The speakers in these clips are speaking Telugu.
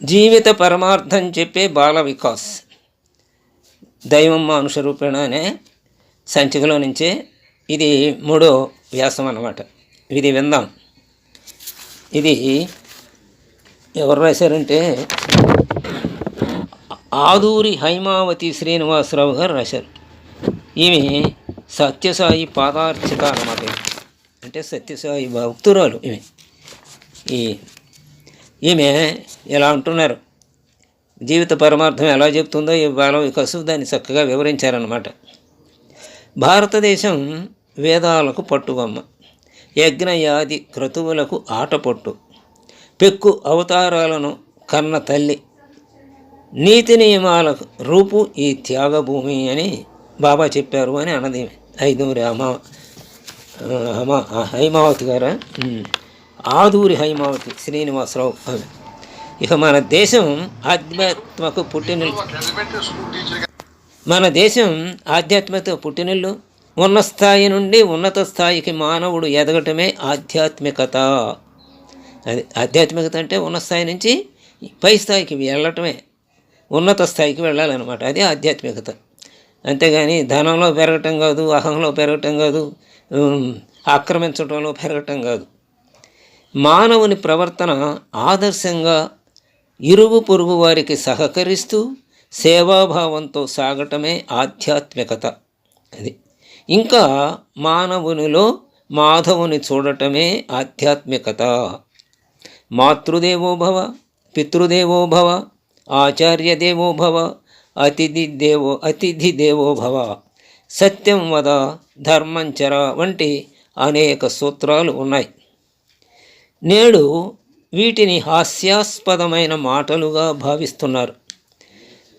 జీవిత పరమార్థం చెప్పే బాల వికాస్ దైవం మానుష రూపేణ అనే సంచికలో నుంచే ఇది 3వ వ్యాసం అన్నమాట. ఇది విందాం. ఇది ఎవరు రాశారంటే ఆదూరి హైమావతి శ్రీనివాసరావు గారు రాశారు. ఈమె సత్యసాయి పాదార్చక అన్నమాట. అంటే సత్యసాయి భక్తురాలు ఈమె ఎలా అంటున్నారు, జీవిత పరమార్థం ఎలా చెప్తుందో ఈ బాల వికాసు దాన్ని చక్కగా వివరించారన్నమాట. భారతదేశం వేదాలకు పట్టుబొమ్మ, యజ్ఞయాది క్రతువులకు ఆటపొట్టు, పెక్కు అవతారాలను కన్న తల్లి, నీతి నియమాలకు రూపు ఈ త్యాగభూమి అని బాబా చెప్పారు అని అన్నది ఐదూరి హైమావతి గారు, ఆదూరి హైమావతి శ్రీనివాసరావు. ఇక మన దేశం ఆధ్యాత్మకు పుట్టినిల్లు. ఉన్న స్థాయి నుండి ఉన్నత స్థాయికి మానవుడు ఎదగటమే ఆధ్యాత్మికత. అది ఆధ్యాత్మికత అంటే ఉన్న స్థాయి నుంచి పై స్థాయికి వెళ్ళటమే, ఉన్నత స్థాయికి వెళ్ళాలన్నమాట. అది ఆధ్యాత్మికత. అంతేగాని ధనంలో పెరగటం కాదు, అహంలో పెరగటం కాదు, ఆక్రమించడంలో పెరగటం కాదు. మానవుని ప్రవర్తన ఆదర్శంగా ఇరుగు పొరుగు వారికి సహకరిస్తూ సేవాభావంతో సాగటమే ఆధ్యాత్మికత. అది ఇంకా మానవునిలో మాధవుని చూడటమే ఆధ్యాత్మికత. మాతృదేవోభవ, పితృదేవోభవ, ఆచార్యదేవోభవ, అతిథి దేవోభవ, సత్యం వద, ధర్మంచర వంటి అనేక సూత్రాలు ఉన్నాయి. నేడు వీటిని హాస్యాస్పదమైన మాటలుగా భావిస్తున్నారు.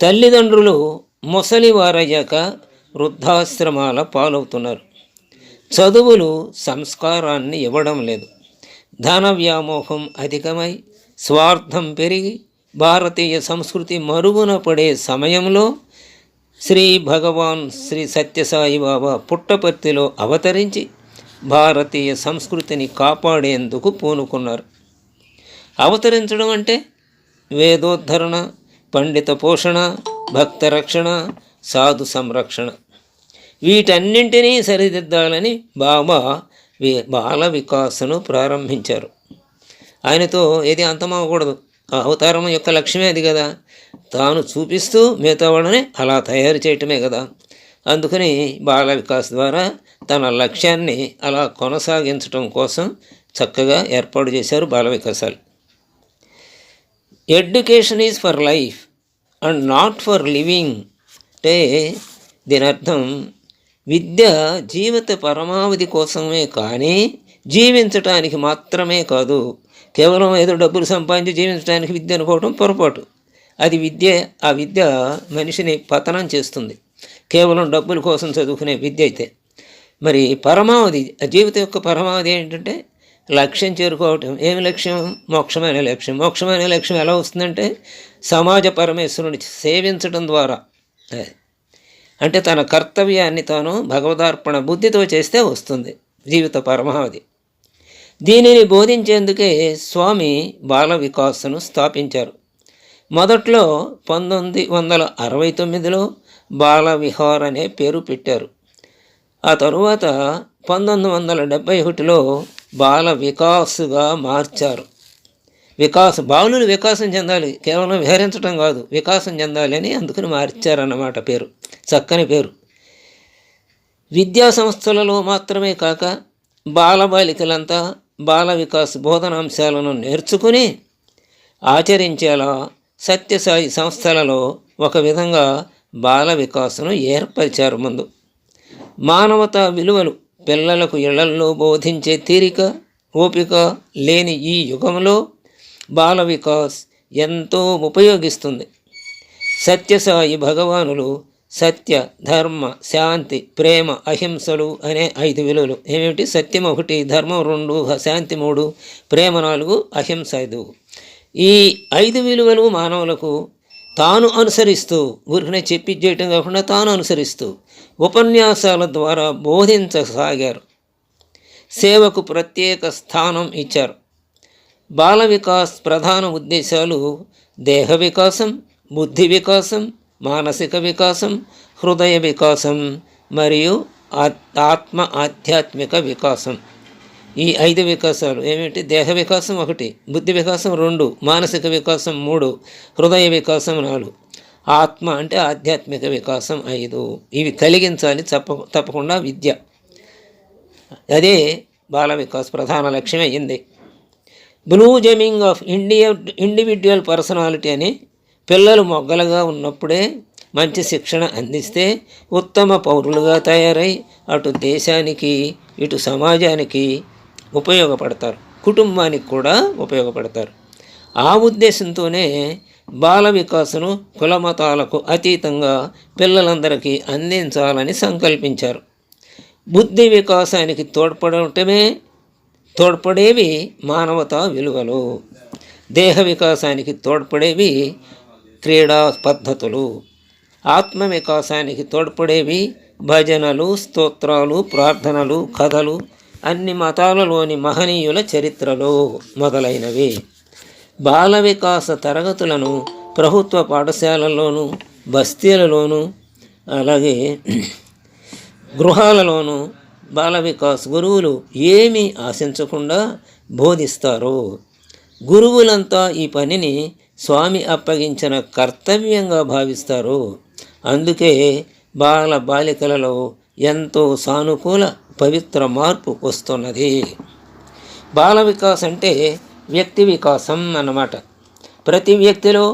తల్లిదండ్రులు ముసలివారయ్యాక వృద్ధాశ్రమాల పాలవుతున్నారు. చదువులు సంస్కారాన్ని ఇవ్వడం లేదు. ధన వ్యామోహం అధికమై స్వార్థం పెరిగి భారతీయ సంస్కృతి మరుగున పడే సమయంలో శ్రీ భగవాన్ శ్రీ సత్యసాయి బాబా పుట్టపర్తిలో అవతరించి భారతీయ సంస్కృతిని కాపాడేందుకు పూనుకున్నారు. అవతరించడం అంటే వేదోద్ధరణ, పండిత పోషణ, భక్త రక్షణ, సాధు సంరక్షణ, వీటన్నింటినీ సరిదిద్దాలని బాబా బాల వికాసను ప్రారంభించారు. ఆయనతో ఏది అంతమవ్వకూడదు. ఆ అవతారం యొక్క లక్ష్యమే అది కదా. తాను చూపిస్తూ మిగతా వాళ్ళని అలా తయారు చేయటమే కదా. అందుకని బాల వికాస్ ద్వారా తన లక్ష్యాన్ని అలా కొనసాగించడం కోసం చక్కగా ఏర్పాటు చేశారు బాల వికాసాలు. Education is for life and not for living. అంటే దీని అర్థం విద్య జీవిత పరమావధి కోసమే కానీ జీవించటానికి మాత్రమే కాదు. కేవలం ఏదో డబ్బులు సంపాదించి జీవించడానికి విద్య అనుకోవడం పొరపాటు. అది ఆ విద్య మనిషిని పతనం చేస్తుంది. కేవలం డబ్బుల కోసం చదువుకునే విద్య అయితే మరి పరమావధి, జీవితం యొక్క పరమావధి ఏంటంటే లక్ష్యం చేరుకోవటం. ఏమి లక్ష్యం? మోక్షమైన లక్ష్యం. మోక్షమైన లక్ష్యం ఎలా వస్తుందంటే సమాజ పరమేశ్వరుని సేవించడం ద్వారా. అంటే తన కర్తవ్యాన్ని తాను భగవదార్పణ బుద్ధితో చేస్తే వస్తుంది జీవిత పరమావధి. దీనిని బోధించేందుకే స్వామి బాల వికాసను స్థాపించారు. మొదట్లో 1969లో బాల విహార్ అనే పేరు పెట్టారు. ఆ తరువాత 1971లో బాల వికాసుగా మార్చారు. బాలులు వికాసం చెందాలి, కేవలం విహరించడం కాదు, వికాసం చెందాలి అని అందుకని మార్చారన్నమాట పేరు. చక్కని పేరు. విద్యా సంస్థలలో మాత్రమే కాక బాలబాలికలంతా బాల వికాస్ బోధనాంశాలను నేర్చుకుని ఆచరించేలా సత్యసాయి సంస్థలలో ఒక విధంగా బాల వికాసును ఏర్పరిచారు. ముందు మానవతా విలువలు పిల్లలకు ఇళ్లల్లో బోధించే తీరిక, ఓపిక లేని ఈ యుగంలో బాల వికాస్ ఎంతో ఉపయోగిస్తుంది. సత్యసాయి భగవానులు సత్య, ధర్మ, శాంతి, ప్రేమ, అహింసలు అనే 5 విలువలు. ఏమిటి? సత్యం 1, ధర్మం 2, శాంతి 3, ప్రేమ 4, అహింస 5. ఈ 5 విలువలు మానవులకు తాను అనుసరిస్తూ, ఊరికనే చెప్పి చేయటం కాకుండా తాను అనుసరిస్తూ ఉపన్యాసాల ద్వారా బోధించసాగారు. సేవకు ప్రత్యేక స్థానం ఇచ్చారు. బాల వికాస్ ప్రధాన ఉద్దేశాలు దేహ వికాసం, బుద్ధి వికాసం, మానసిక వికాసం, హృదయ వికాసం మరియు ఆధ్యాత్మిక వికాసం. ఈ 5 వికాసాలు ఏమిటి? దేహ వికాసం 1, బుద్ధి వికాసం 2, మానసిక వికాసం 3, హృదయ వికాసం 4, ఆత్మ అంటే ఆధ్యాత్మిక వికాసం 5. ఇవి కలిగించాలి తప్పకుండా విద్య. అదే బాల వికాస్ ప్రధాన లక్ష్యం అయ్యింది. బ్లూజమింగ్ ఆఫ్ ఇండివిడ్యువల్ పర్సనాలిటీ అని పిల్లలు మొగ్గలుగా ఉన్నప్పుడే మంచి శిక్షణ అందిస్తే ఉత్తమ పౌరులుగా తయారై అటు దేశానికి ఇటు సమాజానికి ఉపయోగపడతారు, కుటుంబానికి కూడా ఉపయోగపడతారు. ఆ ఉద్దేశంతోనే బాల వికాసను కులమతాలకు అతీతంగా పిల్లలందరికీ అందించాలని సంకల్పించారు. బుద్ధి వికాసానికి తోడ్పడేవి మానవతా విలువలు, దేహ వికాసానికి తోడ్పడేవి క్రీడా పద్ధతులు, ఆత్మ వికాసానికి తోడ్పడేవి భజనలు, స్తోత్రాలు, ప్రార్థనలు, కథలు, అన్ని మతాలలోని మహనీయుల చరిత్రలు మొదలైనవి. బాల వికాస తరగతులను ప్రభుత్వ పాఠశాలల్లోనూ, బస్తీలలోనూ, అలాగే గృహాలలోనూ బాల వికాస్ గురువులు ఏమీ ఆశించకుండా బోధిస్తారు. గురువులంతా ఈ పనిని స్వామి అప్పగించిన కర్తవ్యంగా భావిస్తారు. అందుకే బాలికలలో ఎంతో సానుకూల పవిత్ర మార్పు వస్తున్నది. బాల వికాస్ అంటే వ్యక్తి వికాసం అన్నమాట. ప్రతి వ్యక్తిలో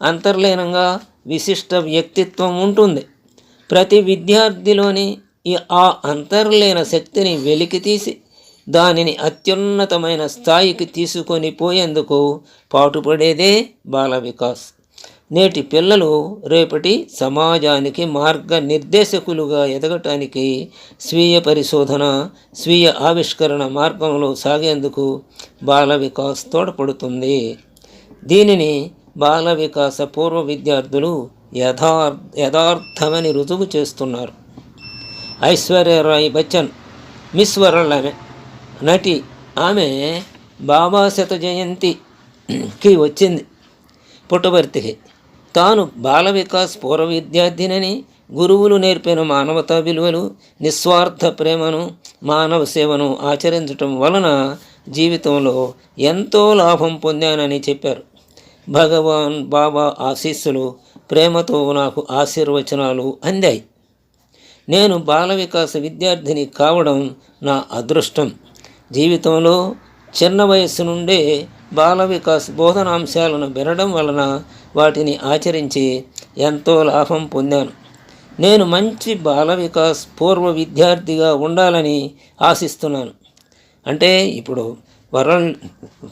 అంతర్లీనంగా విశిష్ట వ్యక్తిత్వం ఉంటుంది. ప్రతి విద్యార్థిలోని ఆ అంతర్లీన శక్తిని వెలికితీసి దానిని అత్యున్నతమైన స్థాయికి తీసుకొని పోయేందుకు పాటుపడేదే బాల వికాస్. నేటి పిల్లలు రేపటి సమాజానికి మార్గనిర్దేశకులుగా ఎదగటానికి స్వీయ పరిశోధన, స్వీయ ఆవిష్కరణ మార్గంలో సాగేందుకు బాల వికాస్ తోడ్పడుతుంది. దీనిని బాల వికాస పూర్వ విద్యార్థులు యథార్థమని రుజువు చేస్తున్నారు. ఐశ్వర్యరాయ్ బచ్చన్, మిస్ వరల్డ్ ఆమె నటి. ఆమె బాబా శత జయంతికి వచ్చింది పుట్టబర్తికి. తాను బాల వికాస్ పూర్వ విద్యార్థినని, గురువులు నేర్పిన మానవతా విలువలు, నిస్వార్థ ప్రేమను, మానవ సేవను ఆచరించటం వలన జీవితంలో ఎంతో లాభం పొందానని చెప్పారు. భగవాన్ బాబా ఆశీస్సులు, ప్రేమతో నాకు ఆశీర్వచనాలు అందాయి. నేను బాల వికాస విద్యార్థిని కావడం నా అదృష్టం. జీవితంలో చిన్న వయస్సు నుండే బాల వికాస్ బోధనాంశాలను వినడం వలన వాటిని ఆచరించి ఎంతో లాభం పొందాను. నేను మంచి బాల వికాస్ పూర్వ విద్యార్థిగా ఉండాలని ఆశిస్తున్నాను. అంటే ఇప్పుడు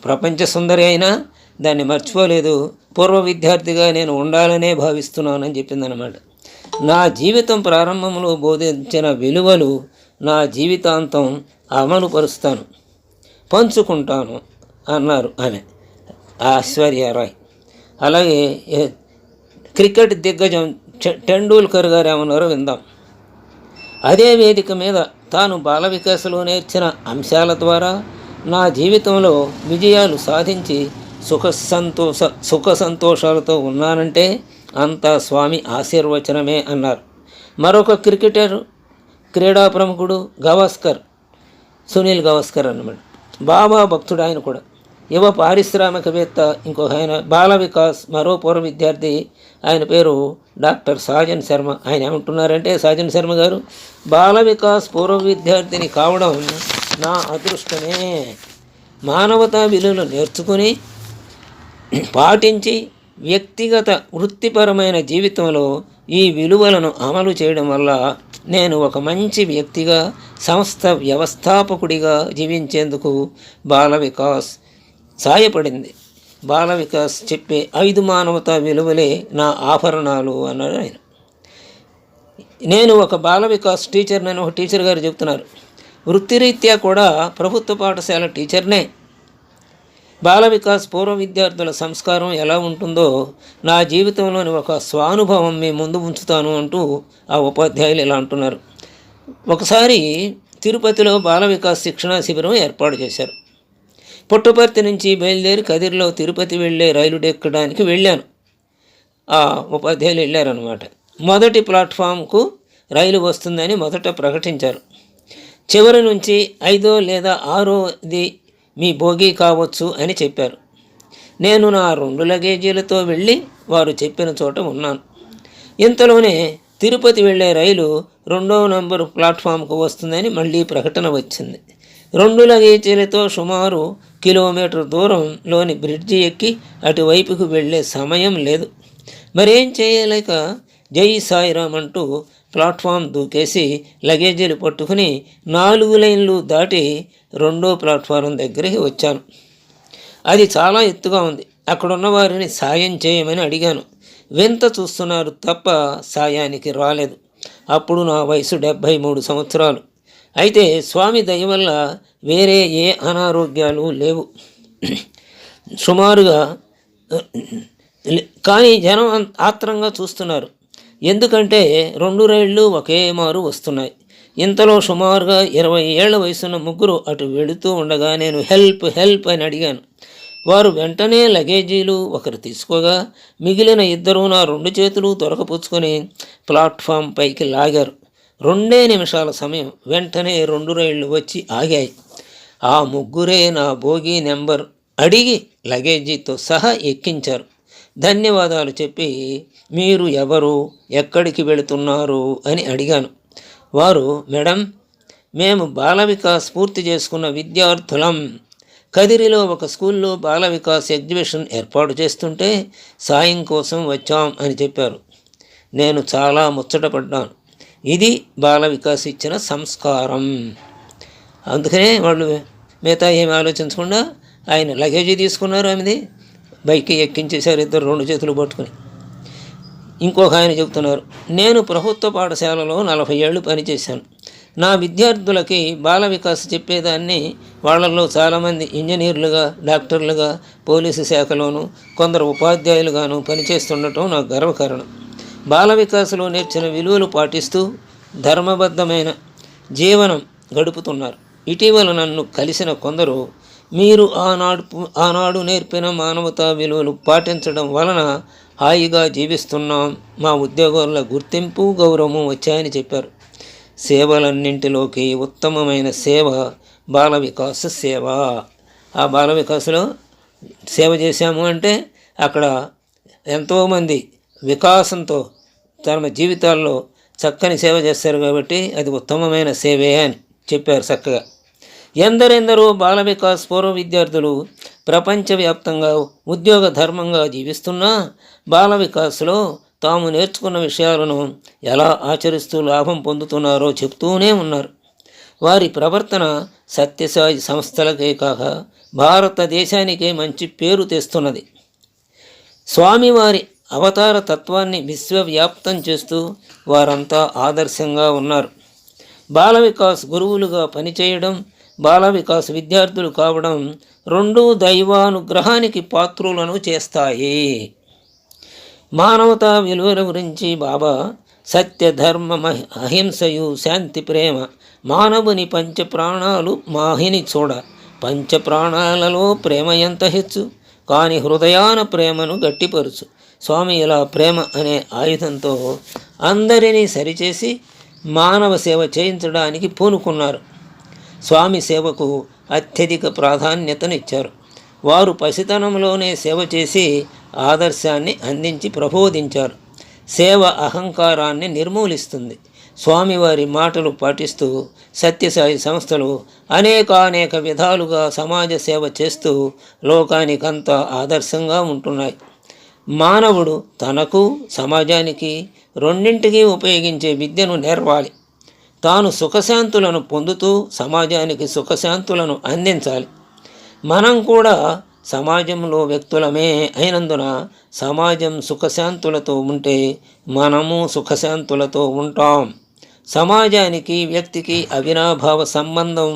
ప్రపంచ సుందరి అయినా దాన్ని మర్చిపోలేదు, పూర్వ విద్యార్థిగా నేను ఉండాలనే భావిస్తున్నానని చెప్పిందనమాట. నా జీవితం ప్రారంభంలో బోధించిన విలువలు నా జీవితాంతం అమలుపరుస్తాను, పంచుకుంటాను అన్నారు ఆమె, ఐశ్వర్యరాయ్. అలాగే క్రికెట్ దిగ్గజం టెండూల్కర్ గారు ఏమన్నారో విందాం. అదే వేదిక మీద తాను బాల వికాసలో నేర్చిన అంశాల ద్వారా నా జీవితంలో విజయాలు సాధించి సుఖ సంతోషాలతో ఉన్నానంటే అంతా స్వామి ఆశీర్వచనమే అన్నారు. మరొక క్రీడా ప్రముఖుడు సునీల్ గవాస్కర్ అన్నమాట. బాబా భక్తుడు ఆయన కూడా. యువ పారిశ్రామికవేత్త ఇంకొక ఆయన బాల వికాస్ మరో పూర్వ విద్యార్థి, ఆయన పేరు డాక్టర్ సాజన్ శర్మ. ఆయన ఏమంటున్నారంటే, సాజన్ శర్మ గారు, బాల వికాస్ పూర్వ విద్యార్థిని కావడం నా అదృష్టమే. మానవతా విలువలు నేర్చుకుని పాటించి వ్యక్తిగత వృత్తిపరమైన జీవితంలో ఈ విలువలను అమలు చేయడం వల్ల నేను ఒక మంచి వ్యక్తిగా, సంస్థ వ్యవస్థాపకుడిగా జీవించేందుకు బాల వికాస్ సాయపడింది. బాల వికాస్ చెప్పే 5 మానవతా విలువలే నా ఆభరణాలు అన్నాడు ఆయన. నేను ఒక బాల వికాస్ టీచర్నని ఒక టీచర్ గారు చెప్తున్నారు. వృత్తిరీత్యా కూడా ప్రభుత్వ పాఠశాల టీచర్నే. బాల వికాస్ పూర్వ విద్యార్థుల సంస్కారం ఎలా ఉంటుందో నా జీవితంలోని ఒక స్వానుభవం మీ ముందు ఉంచుతాను అంటూ ఆ ఉపాధ్యాయులు ఇలా అంటున్నారు. ఒకసారి తిరుపతిలో బాల వికాస్ శిక్షణా శిబిరం ఏర్పాటు చేశారు. పుట్టపర్తి నుంచి బయలుదేరి కదిరిలో తిరుపతి వెళ్ళే రైలు ఎక్కడానికి వెళ్ళాను. ఆ ఉపాధ్యాయులు వెళ్ళారనమాట. మొదటి ప్లాట్ఫామ్కు రైలు వస్తుందని మొదట ప్రకటించారు. చివరి నుంచి 5వ లేదా 6వది మీ బోగీ కావచ్చు అని చెప్పారు. నేను నా 2 లగేజీలతో వెళ్ళి వారు చెప్పిన చోట ఉన్నాను. ఇంతలోనే తిరుపతి వెళ్ళే రైలు 2వ నంబరు ప్లాట్ఫామ్కు వస్తుందని మళ్ళీ ప్రకటన వచ్చింది. 2 లగేజీలతో సుమారు కిలోమీటర్ దూరంలోని బ్రిడ్జి ఎక్కి అటువైపుకు వెళ్ళే సమయం లేదు. మరేం చేయలేక జై సాయిరామ్ అంటూ ప్లాట్ఫామ్ దూకేసి లగేజీలు పట్టుకుని 4 లైన్లు దాటి 2వ ప్లాట్ఫారం దగ్గరికి వచ్చాను. అది చాలా ఎత్తుగా ఉంది. అక్కడున్న వారిని సాయం చేయమని అడిగాను. వింత చూస్తున్నారు తప్ప సాయానికి రాలేదు. అప్పుడు నా వయసు 73 సంవత్సరాలు. అయితే స్వామి దయ వల్ల వేరే ఏ అనారోగ్యాలు లేవు. సుమారుగా కానీ జనం ఆత్రంగా చూస్తున్నారు. ఎందుకంటే 2 రైళ్ళు ఒకే మారు వస్తున్నాయి. ఇంతలో సుమారుగా 20 ఏళ్ల వయసున్న ముగ్గురు అటు వెళుతూ ఉండగా నేను హెల్ప్ హెల్ప్ అని అడిగాను. వారు వెంటనే లగేజీలు ఒకరు తీసుకోగా మిగిలిన ఇద్దరు నా 2 చేతులు దొరకపుచ్చుకొని ప్లాట్ఫామ్ పైకి లాగారు. 2 నిమిషాల సమయం. వెంటనే 2 రైళ్ళు వచ్చి ఆగాయి. ఆ ముగ్గురే నా బోగీ నెంబర్ అడిగి లగేజీతో సహా ఎక్కించారు. ధన్యవాదాలు చెప్పి మీరు ఎవరు, ఎక్కడికి వెళుతున్నారు అని అడిగాను. వారు, మేడం, మేము బాల వికాస్ పూర్తి చేసుకున్న విద్యార్థులం. కదిరిలో ఒక స్కూల్లో బాల వికాస్ ఎగ్జిబిషన్ ఏర్పాటు చేస్తుంటే సాయం కోసం వచ్చాం అని చెప్పారు. నేను చాలా ముచ్చటపడ్డాను. ఇది బాల వికాస్ ఇచ్చిన సంస్కారం. అందుకనే వాళ్ళు మిగతా ఏమి ఆలోచించకుండా ఆయన లగేజీ తీసుకున్నారు, ఆమెది బైక్కి ఎక్కించేశారు ఇద్దరు 2 చేతులు పట్టుకుని. ఇంకొక ఆయన చెబుతున్నారు, నేను ప్రభుత్వ పాఠశాలలో 40 ఏళ్ళు పనిచేశాను. నా విద్యార్థులకి బాల వికాస్ చెప్పేదాన్ని. వాళ్ళల్లో చాలామంది ఇంజనీర్లుగా, డాక్టర్లుగా, పోలీసు శాఖలోనూ, కొందరు ఉపాధ్యాయులుగాను పనిచేస్తుండటం నాకు గర్వకారణం. బాల వికాస్లో నేర్చిన విలువలు పాటిస్తూ ధర్మబద్ధమైన జీవనం గడుపుతున్నారు. ఇటీవల నన్ను కలిసిన కొందరు, మీరు ఆనాడు నేర్పిన మానవతా విలువలు పాటించడం వలన హాయిగా జీవిస్తున్నాం, మా ఉద్యోగాల గుర్తింపు గౌరవము వచ్చాయని చెప్పారు. సేవలన్నింటిలోకి ఉత్తమమైన సేవ బాల వికాస్ సేవ. ఆ బాల వికాస్లో సేవ చేశాము అంటే అక్కడ ఎంతోమంది వికాసంతో తమ జీవితాల్లో చక్కని సేవ చేస్తారు కాబట్టి అది ఉత్తమమైన సేవే అని చెప్పారు చక్కగా. ఎందరెందరో బాల వికాస్ పూర్వ విద్యార్థులు ప్రపంచవ్యాప్తంగా ఉద్యోగ ధర్మంగా జీవిస్తున్నా బాల వికాస్లో తాము నేర్చుకున్న విషయాలను ఎలా ఆచరిస్తూ లాభం పొందుతున్నారో చెప్తూనే ఉన్నారు. వారి ప్రవర్తన సత్యసాయి సంస్థలకే కాక భారతదేశానికే మంచి పేరు తెస్తున్నది. స్వామివారి అవతార తత్వాన్ని విశ్వవ్యాప్తం చేస్తూ వారంతా ఆదర్శంగా ఉన్నారు. బాల వికాస్ గురువులుగా పనిచేయడం, బాల వికాస్ విద్యార్థులు కావడం 2 దైవానుగ్రహానికి పాత్రులను చేస్తాయి. మానవతా విలువల గురించి బాబా సత్య ధర్మ అహింసయు శాంతి ప్రేమ మానవుని పంచప్రాణాలు మాహిని చూడ, పంచప్రాణాలలో ప్రేమ ఎంత హెచ్చు, కాని హృదయాన ప్రేమను గట్టిపరుచు. స్వామి ఇలా ప్రేమ అనే ఆయుధంతో అందరినీ సరిచేసి మానవ సేవ చేయించడానికి పూనుకున్నారు. స్వామి సేవకు అత్యధిక ప్రాధాన్యతనిచ్చారు. వారు పసితనంలోనే సేవ చేసి ఆదర్శాన్ని అందించి ప్రబోధించారు. సేవ అహంకారాన్ని నిర్మూలిస్తుంది. స్వామివారి మాటలు పాటిస్తూ సత్యసాయి సంస్థలు అనేక విధాలుగా సమాజ సేవ చేస్తూ లోకానికంతా ఆదర్శంగా ఉంటున్నాయి. మానవుడు తనకు సమాజానికి రెండింటికి ఉపయోగించే విద్యను నేర్వాలి. తాను సుఖశాంతులను పొందుతూ సమాజానికి సుఖశాంతులను అందించాలి. మనం కూడా సమాజంలో వ్యక్తులమే అయినందున సమాజం సుఖశాంతులతో ఉంటే మనము సుఖశాంతులతో ఉంటాం. సమాజానికి వ్యక్తికి అవినాభావ సంబంధం.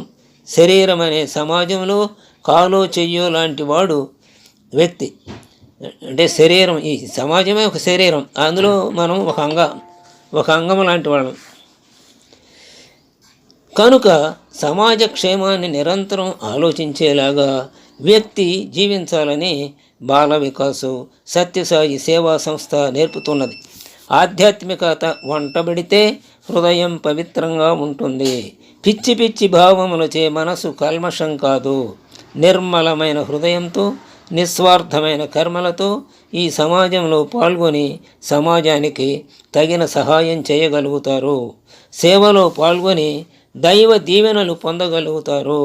శరీరం అనే సమాజంలో కాలో చెయ్యో లాంటి వాడు వ్యక్తి. అంటే శరీరం, ఈ సమాజమే ఒక శరీరం, అందులో మనం ఒక అంగం లాంటి వాళ్ళం. కనుక సమాజ క్షేమాన్ని నిరంతరం ఆలోచించేలాగా వ్యక్తి జీవించాలని బాల వికాసు సత్యసాయి సేవా సంస్థ నేర్పుతున్నది. ఆధ్యాత్మికత వంటబడితే హృదయం పవిత్రంగా ఉంటుంది. పిచ్చి పిచ్చి భావములచే మనసు కల్మషం కాదు. నిర్మలమైన హృదయంతో నిస్వార్థమైన కర్మలతో ఈ సమాజంలో పాల్గొని సమాజానికి తగిన సహాయం చేయగలుగుతారు. సేవలో పాల్గొని దైవ దీవెనలు పొందగలుగుతారు.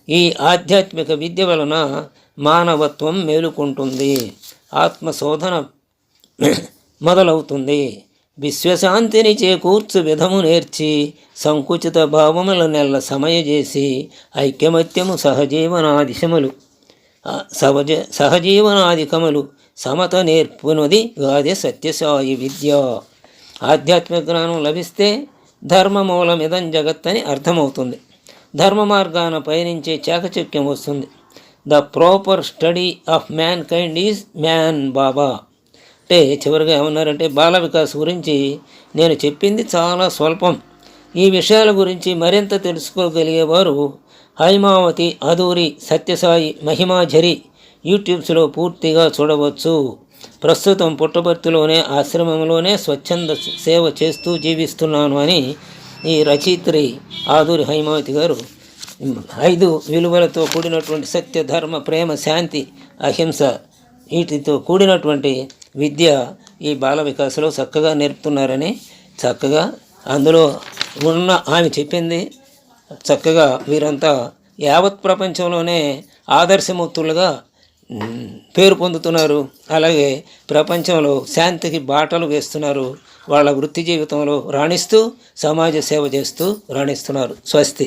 ఈ ఆధ్యాత్మిక విద్య వలన మానవత్వం మేలుకుంటుంది, ఆత్మశోధన మొదలవుతుంది. విశ్వశాంతిని చేకూర్చు విధము నేర్చి సంకుచిత భావముల నెల్ల సమయజేసి ఐక్యమత్యము సహజీవనాధికములు సమత నేర్పునది గాదే సత్యసాయి విద్య. ఆధ్యాత్మిక జ్ఞానం లభిస్తే ధర్మమూలమిదం జగత్ అని అర్థమవుతుంది. ధర్మ మార్గాన పయనించే చాకచక్యం వస్తుంది. The proper study of mankind is man baba. అంటే చివరిగా ఏమన్నారంటే, బాల వికాస్ గురించి నేను చెప్పింది చాలా స్వల్పం. ఈ విషయాల గురించి మరింత తెలుసుకోగలిగేవారు హైమావతి, అదూరి, సత్యసాయి, మహిమాఝరి యూట్యూబ్స్లో పూర్తిగా చూడవచ్చు. ప్రస్తుతం పుట్టపర్తిలోనే ఆశ్రమంలోనే స్వచ్ఛంద సేవ చేస్తూ జీవిస్తున్నాను అని ఈ రచయిత్రి ఆదూరి హైమావతి గారు 5 విలువలతో కూడినటువంటి సత్య, ధర్మ, ప్రేమ, శాంతి, అహింస వీటితో కూడినటువంటి విద్య ఈ బాల వికాసలో చక్కగా నేర్పుతున్నారని చక్కగా అందులో ఉన్న ఆమె చెప్పింది చక్కగా వీరంతా యావత్ ప్రపంచంలోనే ఆదర్శమూర్తులుగా పేరు పొందుతున్నారు. అలాగే ప్రపంచంలో శాంతికి బాటలు వేస్తున్నారు. వాళ్ళ వృత్తి జీవితంలో రాణిస్తూ సమాజ సేవ చేస్తూ రాణిస్తున్నారు. స్వస్తి.